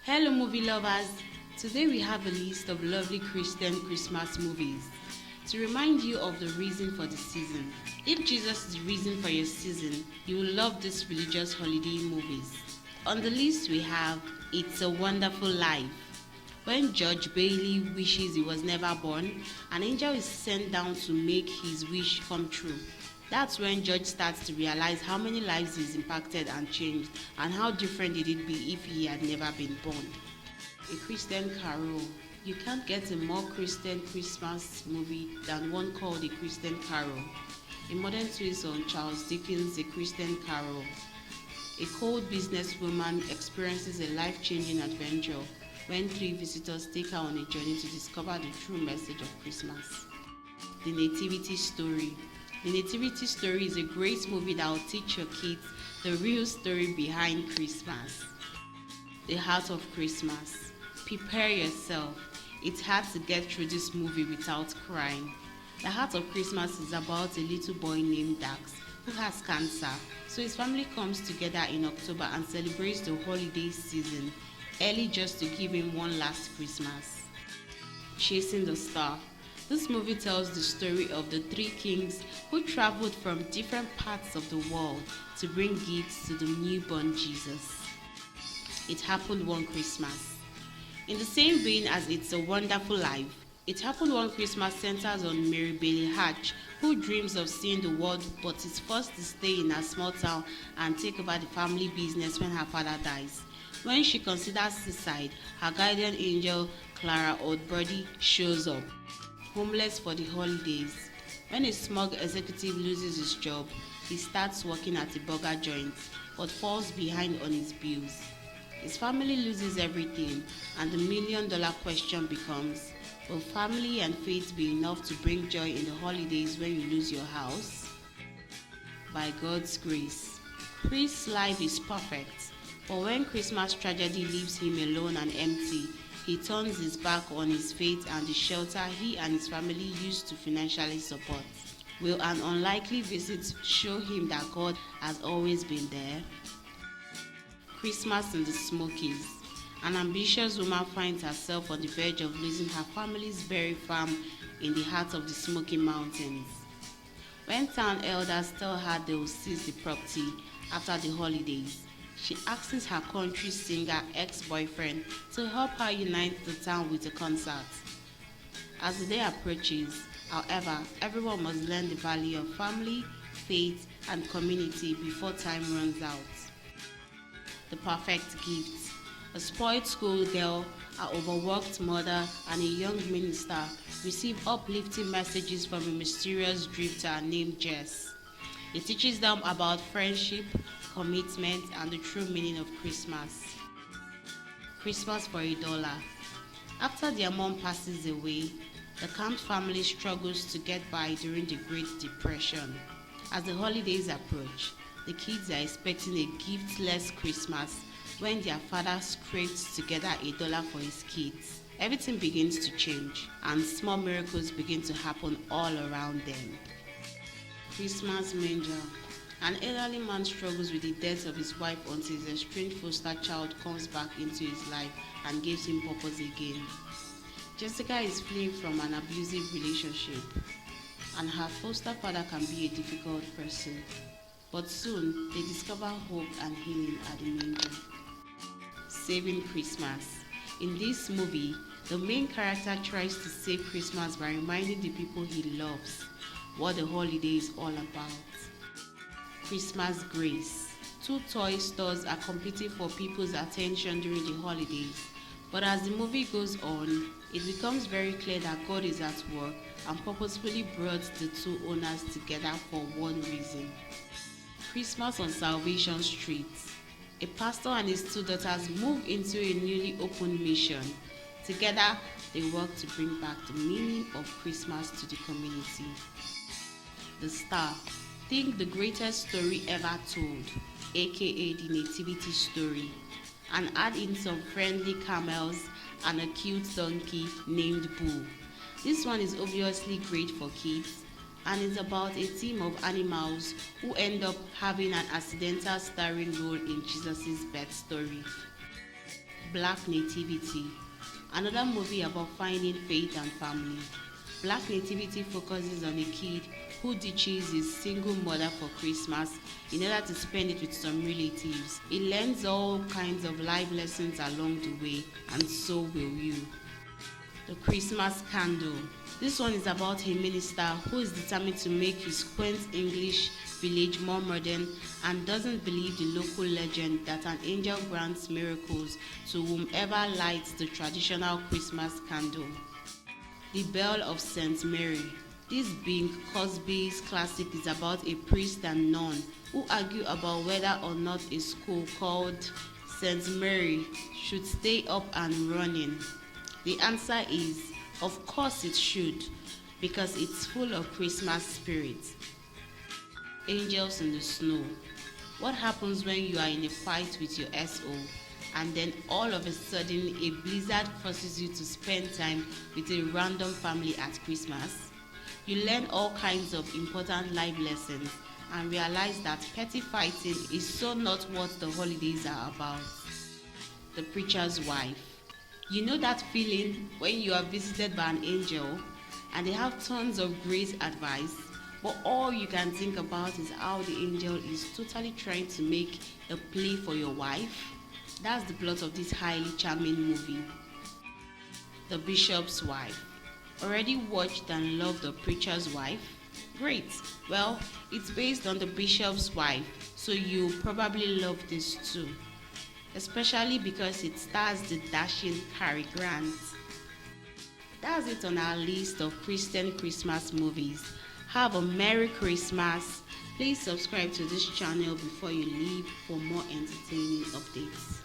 Hello movie lovers! Today we have a list of lovely Christian Christmas movies to remind you of the reason for the season. If Jesus is the reason for your season, you will love these religious holiday movies. On the list we have It's a Wonderful Life. When George Bailey wishes he was never born, an angel is sent down to make his wish come true. That's when George starts to realize how many lives he's impacted and changed, and how different it would be if he had never been born. A Christian Carol. You can't get a more Christian Christmas movie than one called A Christian Carol. A modern twist on Charles Dickens' A Christian Carol. A cold businesswoman experiences a life-changing adventure when three visitors take her on a journey to discover the true message of Christmas. The Nativity Story. The Nativity Story is a great movie that will teach your kids the real story behind Christmas. The Heart of Christmas. Prepare yourself. It's hard to get through this movie without crying. The Heart of Christmas is about a little boy named Dax who has cancer. So his family comes together in October and celebrates the holiday season early just to give him one last Christmas. Chasing the Star. This movie tells the story of the three kings who traveled from different parts of the world to bring gifts to the newborn Jesus. It Happened One Christmas. In the same vein as It's a Wonderful Life, It Happened One Christmas centers on Mary Bailey Hatch, who dreams of seeing the world but is forced to stay in a small town and take over the family business when her father dies. When she considers suicide, her guardian angel, Clara Oldbody, shows up. Homeless for the holidays. When a smug executive loses his job, he starts working at a burger joint but falls behind on his bills. His family loses everything, and the million-dollar question becomes, will family and faith be enough to bring joy in the holidays when you lose your house? By God's grace. Chris's life is perfect, but when Christmas tragedy leaves him alone and empty, he turns his back on his faith and the shelter he and his family used to financially support. Will an unlikely visit show him that God has always been there? Christmas in the Smokies. An ambitious woman finds herself on the verge of losing her family's berry farm in the heart of the Smoky Mountains. When town elders tell her they will seize the property after the holidays, she asks her country singer ex-boyfriend to help her unite the town with a concert. As the day approaches, however, everyone must learn the value of family, faith, and community before time runs out. The Perfect Gift. A spoiled schoolgirl, an overworked mother, and a young minister receive uplifting messages from a mysterious drifter named Jess. It teaches them about friendship, commitment, and the true meaning of Christmas. Christmas for $1. After their mom passes away, the Camp family struggles to get by during the Great Depression. As the holidays approach, the kids are expecting a giftless Christmas when their father scrapes together $1 for his kids. Everything begins to change, and small miracles begin to happen all around them. Christmas Manger. An elderly man struggles with the death of his wife until his estranged foster child comes back into his life and gives him purpose again. Jessica is fleeing from an abusive relationship, and her foster father can be a difficult person. But soon, they discover hope and healing at the manger. Saving Christmas. In this movie, the main character tries to save Christmas by reminding the people he loves what the holiday is all about. Christmas Grace. Two toy stores are competing for people's attention during the holidays, but as the movie goes on, it becomes very clear that God is at work and purposefully brought the two owners together for one reason. Christmas on Salvation Street. A pastor and his two daughters move into a newly opened mission. Together, they work to bring back the meaning of Christmas to the community. The Star. Think the greatest story ever told, aka the Nativity Story, and add in some friendly camels and a cute donkey named Boo. This one is obviously great for kids and is about a team of animals who end up having an accidental starring role in Jesus' birth story. Black Nativity, another movie about finding faith and family. Black Nativity focuses on a kid who ditches his single mother for Christmas in order to spend it with some relatives. He learns all kinds of life lessons along the way, and so will you. The Christmas Candle. This one is about a minister who is determined to make his quaint English village more modern and doesn't believe the local legend that an angel grants miracles to whomever lights the traditional Christmas candle. The Bell of St. Mary. This Bing Crosby's classic is about a priest and nun who argue about whether or not a school called St. Mary should stay up and running. The answer is, of course it should, because it's full of Christmas spirit. Angels in the Snow. What happens when you are in a fight with your SO and then all of a sudden a blizzard forces you to spend time with a random family at Christmas? You learn all kinds of important life lessons and realize that petty fighting is so not what the holidays are about. The Preacher's Wife. You know that feeling when you are visited by an angel and they have tons of great advice, but all you can think about is how the angel is totally trying to make a play for your wife? That's the plot of this highly charming movie. The Bishop's Wife. Already watched and loved The Preacher's Wife? Great! Well, it's based on The Bishop's Wife, so you'll probably love this too. Especially because it stars the dashing Cary Grant. That's it on our list of Christian Christmas movies. Have a Merry Christmas. Please subscribe to this channel before you leave for more entertaining updates.